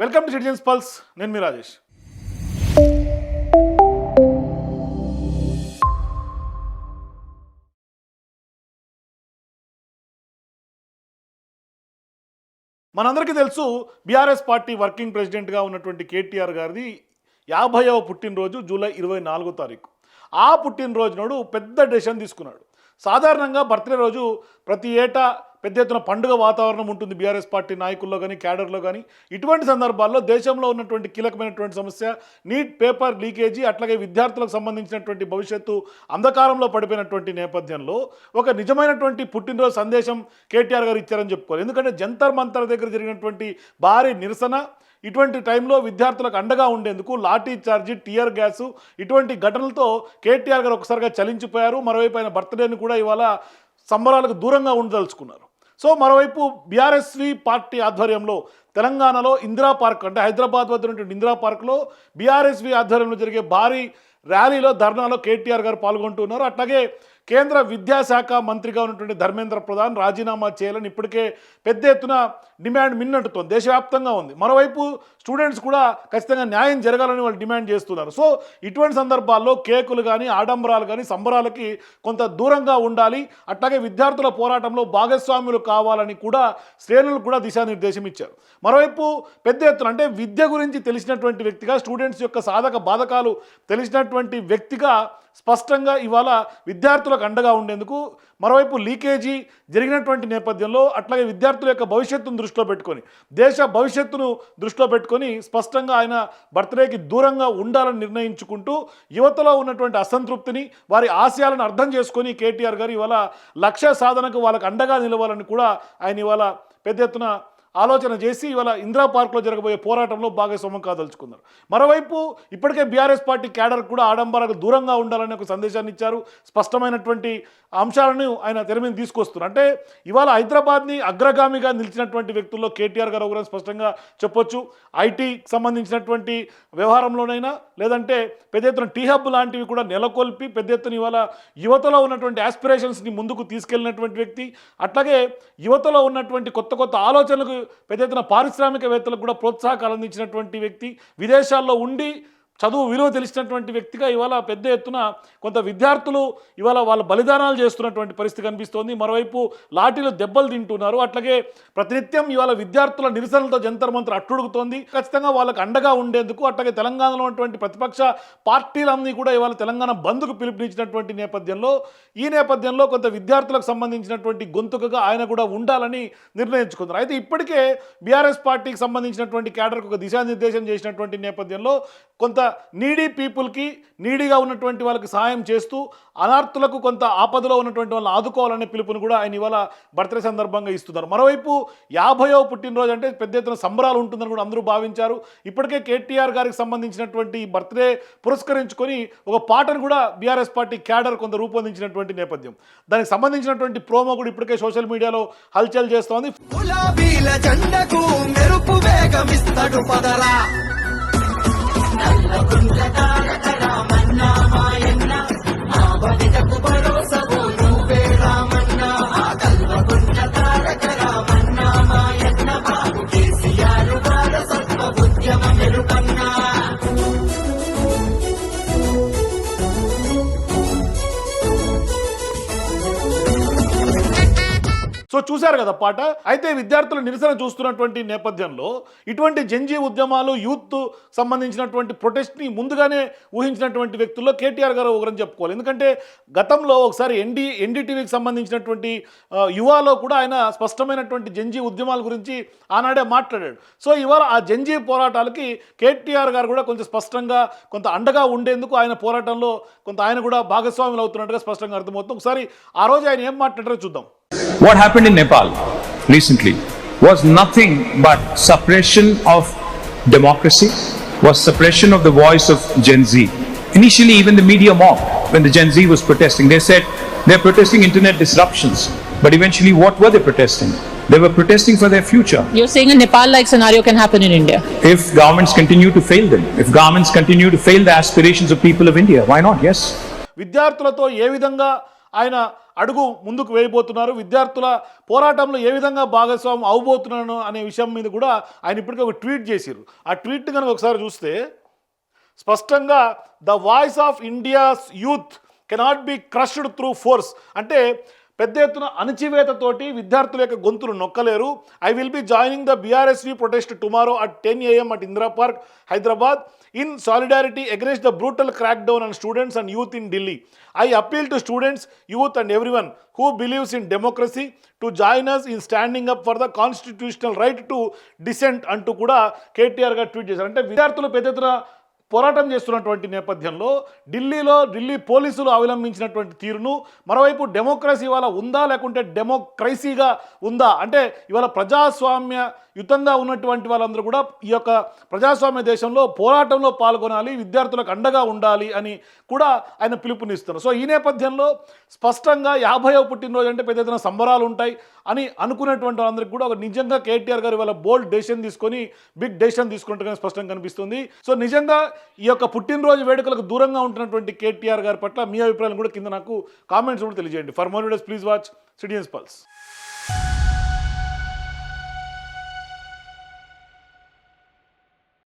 Welcome to citizens pulse. నేను మీ రాజేష్. మనందరికీ తెలుసు, బీఆర్ఎస్ పార్టీ వర్కింగ్ ప్రెసిడెంట్గా ఉన్నటువంటి కేటీఆర్ గారిది 50వ పుట్టినరోజు జూలై 24వ తారీఖు. ఆ పుట్టినరోజు నాడు పెద్ద డెసిషన్ తీసుకున్నాడు. సాధారణంగా బర్త్డే రోజు ప్రతి ఏటా పెద్ద ఎత్తున పండుగ వాతావరణం ఉంటుంది బీఆర్ఎస్ పార్టీ నాయకుల్లో కానీ క్యాడర్లో కానీ. ఇటువంటి సందర్భాల్లో దేశంలో ఉన్నటువంటి కీలకమైనటువంటి సమస్య నీట్ పేపర్ లీకేజీ, అట్లాగే విద్యార్థులకు సంబంధించినటువంటి భవిష్యత్తు అంధకారంలో పడిపోయినటువంటి నేపథ్యంలో ఒక నిజమైనటువంటి పుట్టినరోజు సందేశం కేటీఆర్ గారు ఇచ్చారని చెప్పుకోవాలి. ఎందుకంటే జంతర్ మంతర్ దగ్గర జరిగినటువంటి భారీ నిరసన, ఇటువంటి టైంలో విద్యార్థులకు అండగా ఉండేందుకు లాఠీ చార్జీ, టియర్ గ్యాసు, ఇటువంటి ఘటనలతో కేటీఆర్ గారు ఒకసారిగా చలించిపోయారు. మరోవైపు ఆయన బర్త్డేని కూడా ఇవాళ సంబరాలకు దూరంగా ఉండదలుచుకున్నారు. సో మరోవైపు బీఆర్ఎస్వి పార్టీ ఆధ్వర్యంలో తెలంగాణలో ఇందిరా పార్క్, అంటే హైదరాబాద్ వద్ద ఉన్నటువంటి ఇందిరా పార్క్లో బీఆర్ఎస్వి ఆధ్వర్యంలో జరిగే భారీ ర్యాలీలో, ధర్నాలో కేటీఆర్ గారు పాల్గొంటున్నారు. అట్లాగే కేంద్ర విద్యాశాఖ మంత్రిగా ఉన్నటువంటి ధర్మేంద్ర ప్రధాన్ రాజీనామా చేయాలని ఇప్పటికే పెద్ద ఎత్తున డిమాండ్ మిన్నట్టుతోంది, దేశవ్యాప్తంగా ఉంది. మరోవైపు స్టూడెంట్స్ కూడా ఖచ్చితంగా న్యాయం జరగాలని వాళ్ళు డిమాండ్ చేస్తున్నారు. సో ఇటువంటి సందర్భాల్లో కేకులు కానీ, ఆడంబరాలు కానీ, సంబరాలకి కొంత దూరంగా ఉండాలి. అట్లాగే విద్యార్థుల పోరాటంలో భాగస్వాములు కావాలని కూడా శ్రేణులకు కూడా దిశానిర్దేశం ఇచ్చారు. మరోవైపు పెద్ద ఎత్తున, అంటే విద్య గురించి తెలిసినటువంటి వ్యక్తిగా, స్టూడెంట్స్ యొక్క సాధక బాధకాలు తెలిసినటువంటి వ్యక్తిగా స్పష్టంగా ఇవాళ విద్యార్థులకు అండగా ఉండేందుకు, మరోవైపు లీకేజీ జరిగినటువంటి నేపథ్యంలో అట్లాగే విద్యార్థుల యొక్క భవిష్యత్తును దృష్టిలో పెట్టుకొని, దేశ భవిష్యత్తును దృష్టిలో పెట్టుకొని స్పష్టంగా ఆయన బర్త్డేకి దూరంగా ఉండాలని నిర్ణయించుకుంటూ యువతలో ఉన్నటువంటి అసంతృప్తిని, వారి ఆశయాలను అర్థం చేసుకొని కేటీఆర్ గారు ఇవాళ లక్ష్య సాధనకు వాళ్ళకు అండగా నిలవాలని కూడా ఆయన ఇవాళ పెద్ద ఎత్తున ఆలోచన చేసి ఇవాళ ఇందిరా పార్క్లో జరగబోయే పోరాటంలో భాగస్వామ్యం కాదలుచుకున్నారు. మరోవైపు ఇప్పటికే బీఆర్ఎస్ పార్టీ క్యాడర్ కూడా ఆడంబరాలకు దూరంగా ఉండాలని ఒక సందేశాన్ని ఇచ్చారు. స్పష్టమైనటువంటి అంశాలను ఆయన తెర మీద తీసుకొస్తున్నారు. అంటే ఇవాళ హైదరాబాద్ని అగ్రగామిగా నిలిచినటువంటి వ్యక్తుల్లో కేటీఆర్ గారు ఒకరు స్పష్టంగా చెప్పొచ్చు. ఐటీకి సంబంధించినటువంటి వ్యవహారంలోనైనా, లేదంటే పెద్ద ఎత్తున టీ హబ్ లాంటివి కూడా నెలకొల్పి పెద్ద ఎత్తున ఇవాళ యువతలో ఉన్నటువంటి ఆస్పిరేషన్స్ని ముందుకు తీసుకెళ్ళినటువంటి వ్యక్తి. అట్లాగే యువతలో ఉన్నటువంటి కొత్త కొత్త ఆలోచనలకు పెద్ద ఎత్తున పారిశ్రామికవేత్తలకు కూడా ప్రోత్సాహకాలు అందించినటువంటి వ్యక్తి. విదేశాల్లో ఉండి చదువు విలువ తెలిసినటువంటి వ్యక్తిగా ఇవాళ పెద్ద ఎత్తున కొంత విద్యార్థులు ఇవాళ వాళ్ళ బలిదానాలు చేస్తున్నటువంటి పరిస్థితి కనిపిస్తోంది. మరోవైపు లాఠీలు దెబ్బలు తింటున్నారు. అట్లాగే ప్రతినిత్యం ఇవాళ విద్యార్థుల నిరసనలతో జంతర్ మంతర్ అట్టుడుగుతోంది. ఖచ్చితంగా వాళ్ళకు అండగా ఉండేందుకు, అట్లాగే తెలంగాణలో ఉన్నటువంటి ప్రతిపక్ష పార్టీలన్నీ కూడా ఇవాళ తెలంగాణ బంద్కు పిలుపునిచ్చినటువంటి నేపథ్యంలో కొంత విద్యార్థులకు సంబంధించినటువంటి గొంతుకగా ఆయన కూడా ఉండాలని నిర్ణయించుకున్నారు. అయితే ఇప్పటికే బీఆర్ఎస్ పార్టీకి సంబంధించినటువంటి క్యాడర్కు ఒక దిశానిర్దేశం చేసినటువంటి నేపథ్యంలో కొంత నీడీ పీపుల్కి, నీడీగా ఉన్నటువంటి వాళ్ళకి సహాయం చేస్తూ అనార్థులకు కొంత ఆపదలో ఉన్నటువంటి వాళ్ళని ఆదుకోవాలనే పిలుపుని కూడా ఆయన ఇవాళ బర్త్డే సందర్భంగా ఇస్తున్నారు. మరోవైపు 50వ పుట్టినరోజు అంటే పెద్ద ఎత్తున సంబరాలు ఉంటుందని కూడా అందరూ భావించారు. ఇప్పటికే కేటీఆర్ గారికి సంబంధించినటువంటి బర్త్డే పురస్కరించుకొని ఒక పాటను కూడా బీఆర్ఎస్ పార్టీ క్యాడర్ కొంత రూపొందించినటువంటి నేపథ్యం. దానికి సంబంధించినటువంటి ప్రోమో కూడా ఇప్పటికే సోషల్ మీడియాలో హల్చల్ చేస్తోంది. సో చూశారు కదా పాట. అయితే విద్యార్థుల నిరసన చూస్తున్నటువంటి నేపథ్యంలో ఇటువంటి జంజీ ఉద్యమాలు, యూత్ సంబంధించినటువంటి ప్రొటెస్ట్ని ముందుగానే ఊహించినటువంటి వ్యక్తుల్లో కేటీఆర్ గారు ఒకరని చెప్పుకోవాలి. ఎందుకంటే గతంలో ఒకసారి ఎన్డీటీవీకి సంబంధించినటువంటి యువాలో కూడా ఆయన స్పష్టమైనటువంటి జంజీ ఉద్యమాల గురించి ఆనాడే మాట్లాడాడు. సో ఇవాళ ఆ జంజీ పోరాటాలకి కేటీఆర్ గారు కూడా కొంచెం స్పష్టంగా కొంత అండగా ఉండేందుకు ఆయన పోరాటంలో కొంత ఆయన కూడా భాగస్వాములు అవుతున్నట్టుగా స్పష్టంగా అర్థమవుతుంది. ఒకసారి ఆ రోజు ఆయన ఏం మాట్లాడారో చూద్దాం. What happened in Nepal recently was nothing but suppression of democracy, was suppression of the voice of Gen Z. Initially, even the media mob, when the Gen Z was protesting, they said they're protesting internet disruptions. But eventually, what were they protesting? They were protesting for their future. You're saying a Nepal-like scenario can happen in India? If governments continue to fail them, if governments continue to fail the aspirations of people of India, why not? Yes. విద్యార్థులతో ఏ విధంగా ఆయన అడుగు ముందుకు వేయబోతున్నారు, విద్యార్థుల పోరాటంలో ఏ విధంగా భాగస్వామ్యం అవబోతున్నాను అనే విషయం మీద కూడా ఆయన ఇప్పటికే ఒక ట్వీట్ చేశారు. ఆ ట్వీట్ కనుక ఒకసారి చూస్తే స్పష్టంగా the voice of India's youth cannot be crushed through force, అంటే పెద్ద ఎత్తున అణచివేతతోటి విద్యార్థుల యొక్క గొంతులు నొక్కలేరు. I will be joining the BRSV protest tomorrow at 10 AM at Indira Park, Hyderabad, in solidarity against the brutal crackdown on students and youth in Delhi. I appeal to students, youth and everyone who believes in democracy to join us in standing up for the constitutional right to dissent అంటూ కూడా కేటీఆర్ గారు tweet చేశారు. అంటే విద్యార్థులు పెద్ద ఎత్తున పోరాటం చేస్తున్నటువంటి నేపథ్యంలో ఢిల్లీ పోలీసులు అవలంబించినటువంటి తీరును, మరోవైపు డెమోక్రసీ ఇవాళ ఉందా లేకుంటే డెమోక్రసీగా ఉందా, అంటే ఇవాళ ప్రజాస్వామ్యయుతంగా ఉన్నటువంటి వాళ్ళందరూ కూడా ఈ యొక్క ప్రజాస్వామ్య దేశంలో పోరాటంలో పాల్గొనాలి, విద్యార్థులకు అండగా ఉండాలి అని కూడా ఆయన పిలుపునిస్తున్నారు. సో ఈ నేపథ్యంలో స్పష్టంగా 50వ పుట్టినరోజు అంటే పెద్ద ఎత్తున సంబరాలు ఉంటాయి అని అనుకునేటువంటి వాళ్ళందరికీ కూడా ఒక నిజంగా కేటీఆర్ గారు ఇవాళ బోల్డ్ డెసిషన్ తీసుకొని బిగ్ డెసిషన్ తీసుకున్నట్టుగా స్పష్టంగా కనిపిస్తుంది. సో నిజంగా ఈ యొక్క పుట్టినరోజు వేడుకలకు దూరంగా ఉంటున్నటువంటి కేటీఆర్ గారి పట్ల మీ అభిప్రాయం కూడా కింద నాకు కామెంట్స్ కూడా తెలియజేయండి. For more videos please watch citizens pulse.